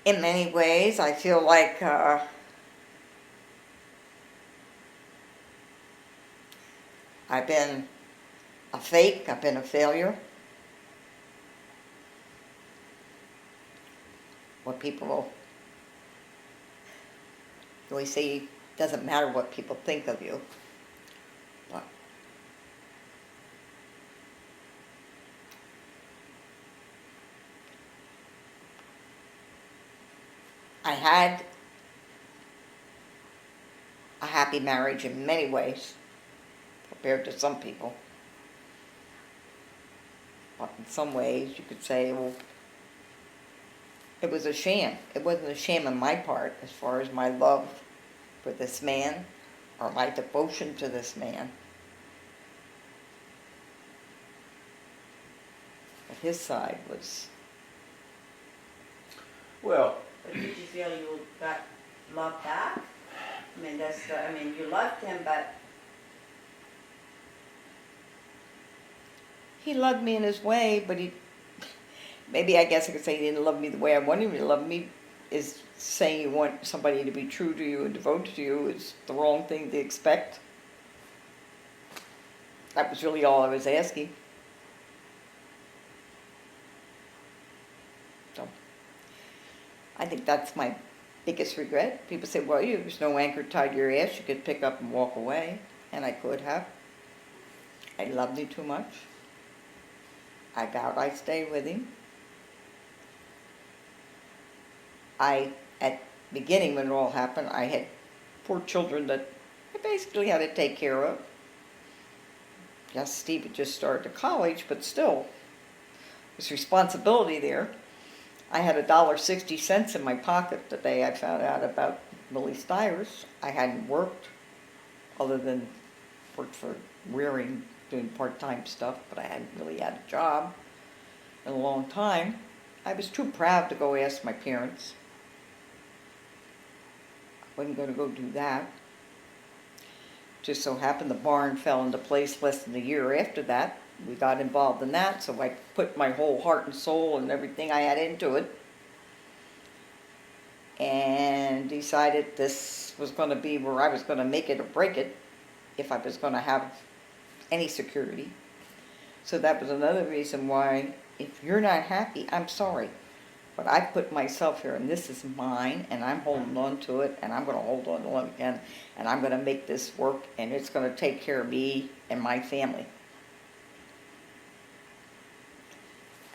in many ways, I feel like I've been a fake, I've been a failure. What people always say, it doesn't matter what people think of you. But I had a happy marriage in many ways, compared to some people. But in some ways, you could say, well, it was a sham. It wasn't a sham on my part as far as my love for this man or my devotion to this man. But his side was, Well, But did you feel you got love back? I mean, you loved him, but he loved me in his way, but maybe I guess I could say he didn't love me the way I wanted him to love me. Is saying you want somebody to be true to you and devoted to you is the wrong thing to expect. That was really all I was asking. So, I think that's my biggest regret. People say, well, there's no anchor tied to your ass. You could pick up and walk away. And I could have. I loved him too much. I vowed I'd stay with him. At the beginning when it all happened, I had 4 children that I basically had to take care of. Yes, Steve had just started to college, but still, there's responsibility there. I had $1.60 in my pocket the day I found out about Millie Stiers. I hadn't worked, other than worked for rearing, doing part-time stuff, but I hadn't really had a job in a long time. I was too proud to go ask my parents. I wasn't going to go do that. Just so happened the barn fell into place less than a year after that. We got involved in that, so I put my whole heart and soul and everything I had into it. And decided this was going to be where I was going to make it or break it if I was going to have any security. So that was another reason why, if you're not happy, I'm sorry. But I put myself here, and this is mine, and I'm holding on to it, and I'm going to hold on to it again, and I'm going to make this work, and it's going to take care of me and my family.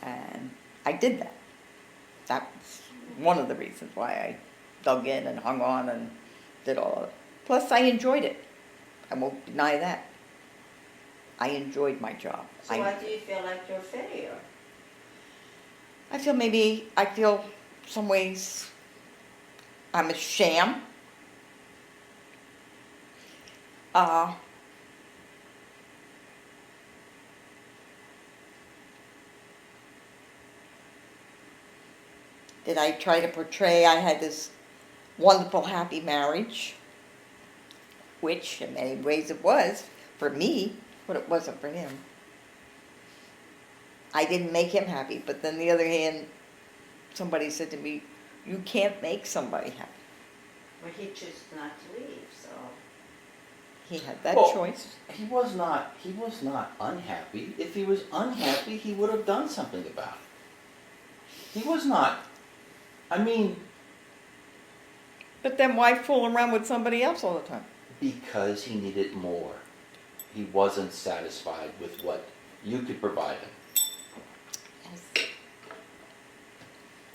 And I did that. That was one of the reasons why I dug in and hung on and did all of it. Plus, I enjoyed it. I won't deny that. I enjoyed my job. so why do you feel like you're a failure? I feel some ways I'm a sham. Did I try to portray I had this wonderful, happy marriage, which in many ways it was for me, but it wasn't for him. I didn't make him happy, but then the other hand, somebody said to me, you can't make somebody happy. But he chose not to leave, so. He had that Well, choice. He was not unhappy. If he was unhappy, he would have done something about it. He was not. I mean, But then why fool around with somebody else all the time? because he needed more. He wasn't satisfied with what you could provide him. Yes.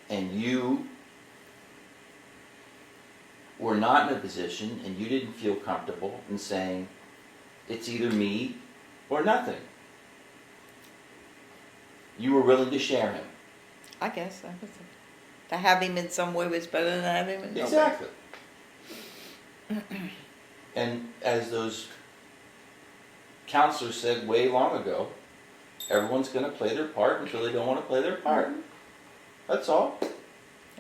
And you were not in a position, and you didn't feel comfortable in saying, it's either me or nothing. You were willing to share him. I guess that was it. To have him in some way was better than having him in no way. Exactly. And as those counselors said way long ago, everyone's going to play their part until they don't want to play their part. That's all.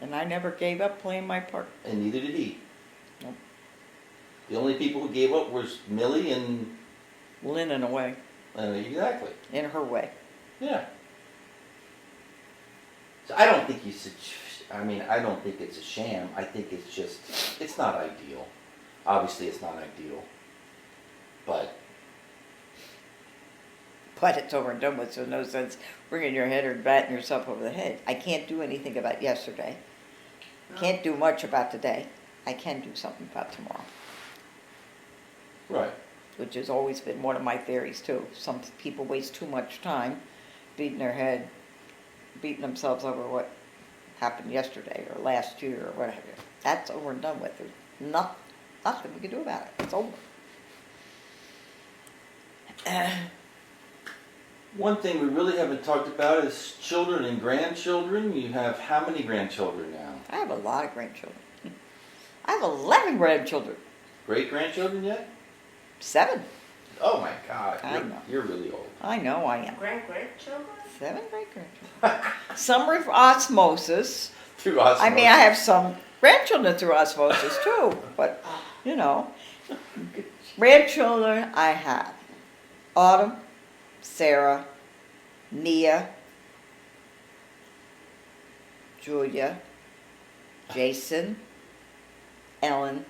And I never gave up playing my part. And neither did he. Nope. The only people who gave up was Millie and... Lynn in a way. Exactly. In her way. Yeah. So I don't think you should... I don't think it's a sham. I think it's just... It's not ideal. Obviously, it's not ideal. But... But it's over and done with, so no sense bringing your head or batting yourself over the head. I can't do anything about yesterday. Can't do much about today. I can do something about tomorrow. Right. Which has always been one of my theories too. Some people waste too much time beating their head, beating themselves over what happened yesterday or last year or whatever. That's over and done with. There's nothing we can do about it. It's over. One thing we really haven't talked about is children and grandchildren. You have how many grandchildren now? I have a lot of grandchildren. I have 11 grandchildren. Great-grandchildren yet? 7. Oh my God, I know. you're really old. I know I am. Great-grandchildren? 7 great-grandchildren. Some are osmosis. Through osmosis. I mean, I have some grandchildren through osmosis too, but, you know. Grandchildren I have. Autumn, Sarah, Nia, Julia, Jason, Ellen,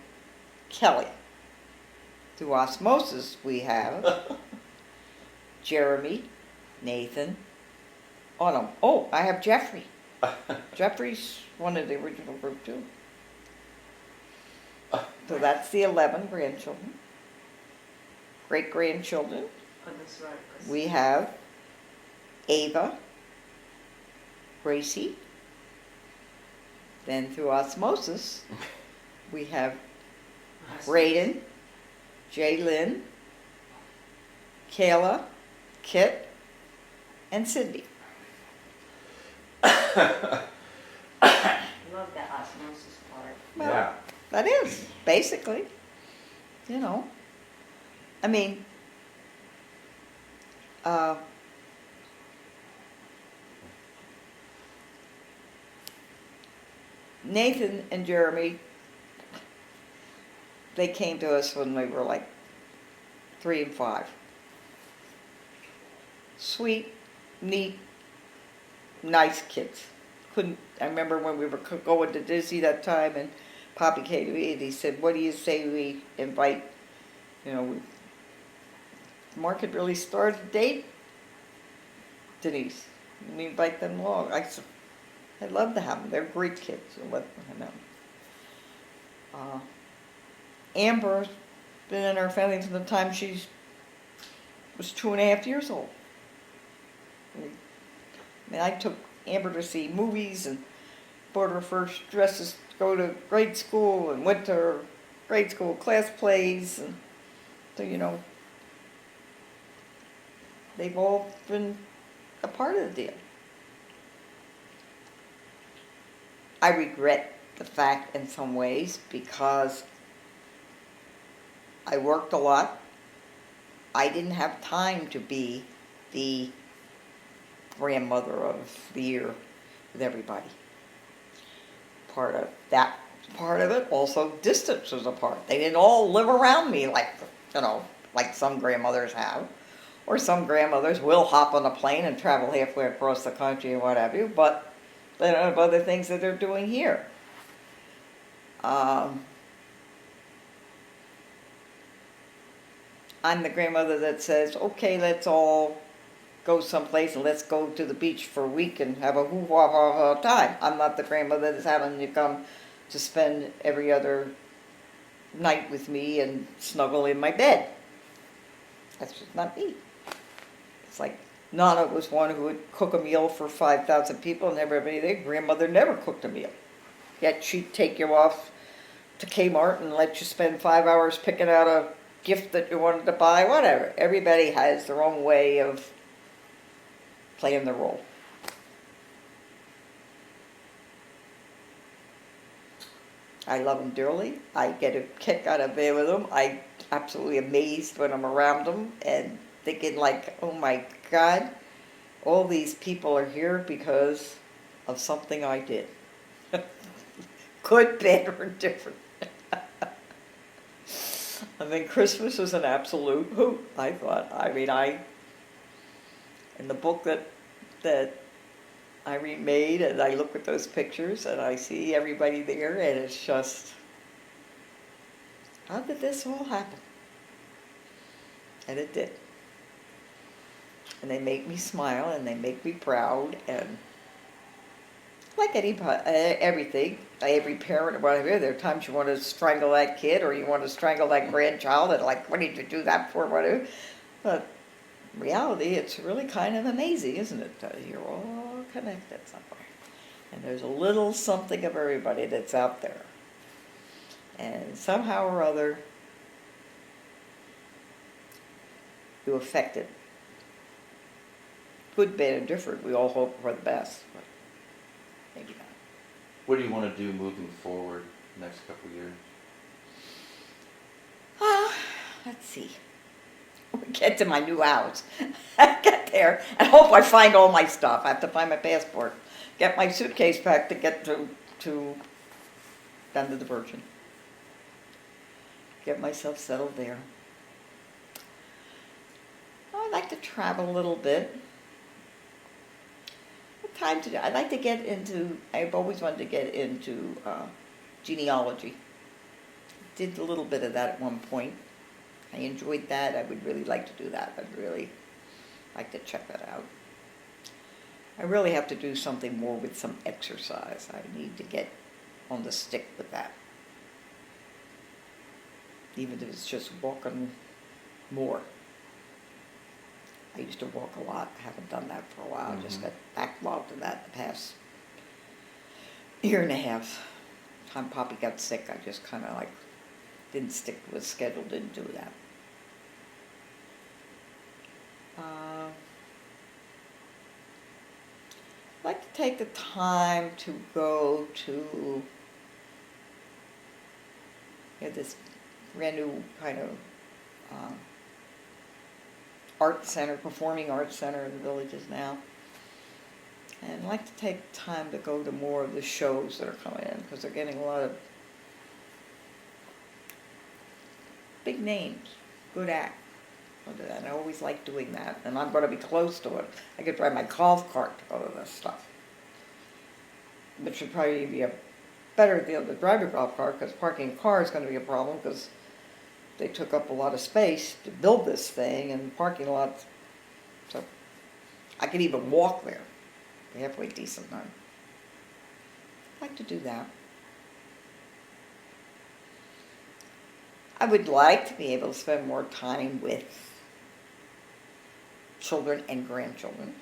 Kelly. Through osmosis we have Jeremy, Nathan, Autumn. Oh, I have Jeffrey. Jeffrey's one of the original group too. So that's the 11 grandchildren. Great-grandchildren. Oh, that's right. 'Cause We have Ava, Gracie. Then through osmosis, we have Braden, Jaylyn, Kayla, Kit, and Cindy. love that osmosis part. Well, Yeah. that is, basically. You know. I mean, Nathan and Jeremy, they came to us when we were like 3 and 5. Sweet, neat, nice kids. I remember when we were going to Disney that time, and Poppy came to me and he said, what do you say we invite, Mark had really started a date, Denise. We invite them along. I said, I'd love to have them. They're great kids. So let them know. Amber's been in our family from the time she was 2.5 years old. I took Amber to see movies and bought her first dresses to go to grade school and went to her grade school class plays. And so, they've all been a part of the deal. I regret the fact in some ways because I worked a lot. I didn't have time to be the grandmother of the year with everybody. Part of it, also distance was a part. They didn't all live around me like some grandmothers have. Or some grandmothers will hop on a plane and travel halfway across the country and what have you, but they don't have other things that they're doing here. I'm the grandmother that says, okay, let's all go someplace and let's go to the beach for a week and have a hoo-ha-ha-ha time. I'm not the grandmother that's having you come to spend every other night with me and snuggle in my bed. That's just not me. It's like Nana was one who would cook a meal for 5,000 people and everybody there. Grandmother never cooked a meal. Yet she'd take you off to Kmart and let you spend 5 hours picking out a gift that you wanted to buy, whatever. Everybody has their own way of playing the role. I love them dearly. I get a kick out of being with them. I'm absolutely amazed when I'm around them and thinking like, oh my God, all these people are here because of something I did. Good, bad, or different. I mean, Christmas was an absolute hoot, I thought. I mean, in the book that Irene made, and I look at those pictures and I see everybody there, and it's just, how did this all happen? And it did. And they make me smile and they make me proud, and like everything, every parent or whatever, there are times you want to strangle that kid or you want to strangle that grandchild and like, what did you do that for, whatever. But in reality, it's really kind of amazing, isn't it? You're all connected somewhere. And there's a little something of everybody that's out there. And somehow or other, you affect it. Good, bad, and different. We all hope for the best, but maybe not. What do you want to do moving forward next couple of years? Let's see. We get to my new house. I get there and hope I find all my stuff. I have to find my passport. Get my suitcase packed to get to down to the Virgin. Get myself settled there. I'd like to travel a little bit. Time to do. I'd like to get into, I've always wanted to get into genealogy. Did a little bit of that at one point. I enjoyed that. I would really like to do that. I'd really like to check that out. I really have to do something more with some exercise. I need to get on the stick with that. Even if it's just walking more. I used to walk a lot. I haven't done that for a while. I just got backlogged to that the past year and a half. Time Poppy got sick, I just kind of like didn't stick to a schedule, didn't do that. I'd like to take the time to go to this brand new kind of art center, performing arts center in the villages now. And I'd like to take time to go to more of the shows that are coming in, because they're getting a lot of big names, good act. And I always like doing that, and I'm going to be close to it. I could drive my golf cart to go to this stuff. Which should probably be a better deal to drive your golf cart, because parking a car is going to be a problem, because they took up a lot of space to build this thing, and parking lots. So I could even walk there. Halfway decent time. I'd like to do that. I would like to be able to spend more time with children and grandchildren,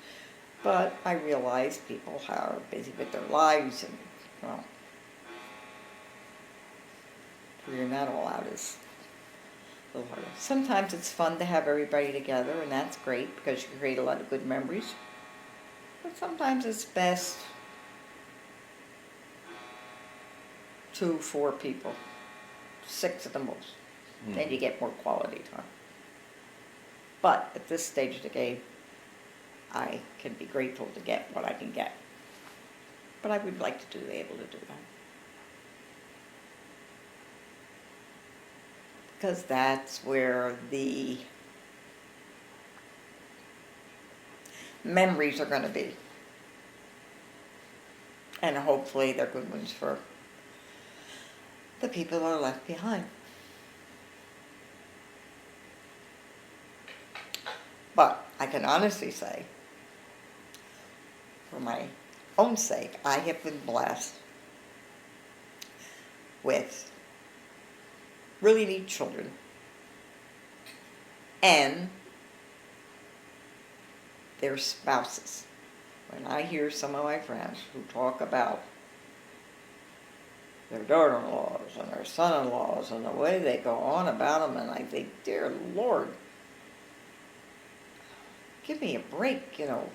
but I realize people are busy with their lives, and well, figuring that all out is a little harder. Sometimes it's fun to have everybody together, and that's great because you create a lot of good memories. But sometimes it's best 2, 4 people, 6 at the most. Then you get more quality time. But at this stage of the game, I can be grateful to get what I can get. But I would like to be able to do that. Because that's where the memories are going to be. And hopefully they're good ones for the people that are left behind. But I can honestly say, for my own sake, I have been blessed with really neat children and their spouses. When I hear some of my friends who talk about their daughter-in-laws and their son-in-laws and the way they go on about them, and I think, dear Lord, give me a break, you know.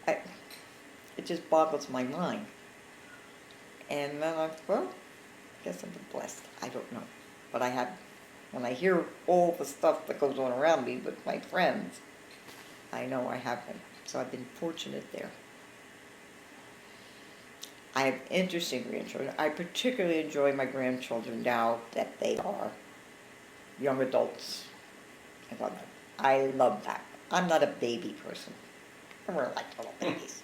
It just boggles my mind. And then well, I guess I've been blessed. I don't know. But when I hear all the stuff that goes on around me with my friends, I know I have been. So I've been fortunate there. I have interesting grandchildren. I particularly enjoy my grandchildren now that they are young adults. I love that. I'm not a baby person. I don't like little babies.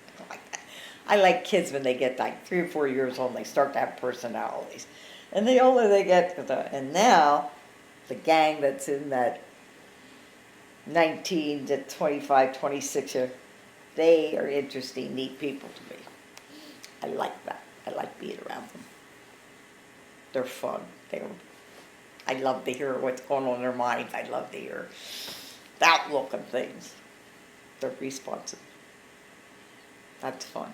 I don't like that. I like kids when they get like 3 or 4 years old and they start to have personalities. And the older they get, and now the gang that's in that 19 to 25, 26 year, they are interesting, neat people to me. I like that. I like being around them. They're fun. I love to hear what's going on in their minds. I love to hear the outlook of things. They're responsive. That's fun.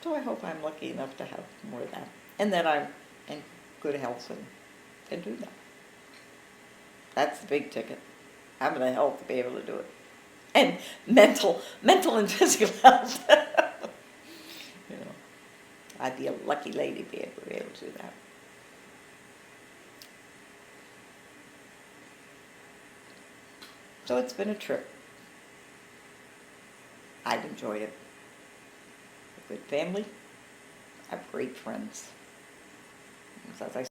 So I hope I'm lucky enough to have more of that. And that I'm in good health and can do that. That's the big ticket. Having the health to be able to do it. And mental and physical health. You know, I'd be a lucky lady to be able to do that. So it's been a trip. I've enjoyed it. A good family. I have great friends. As I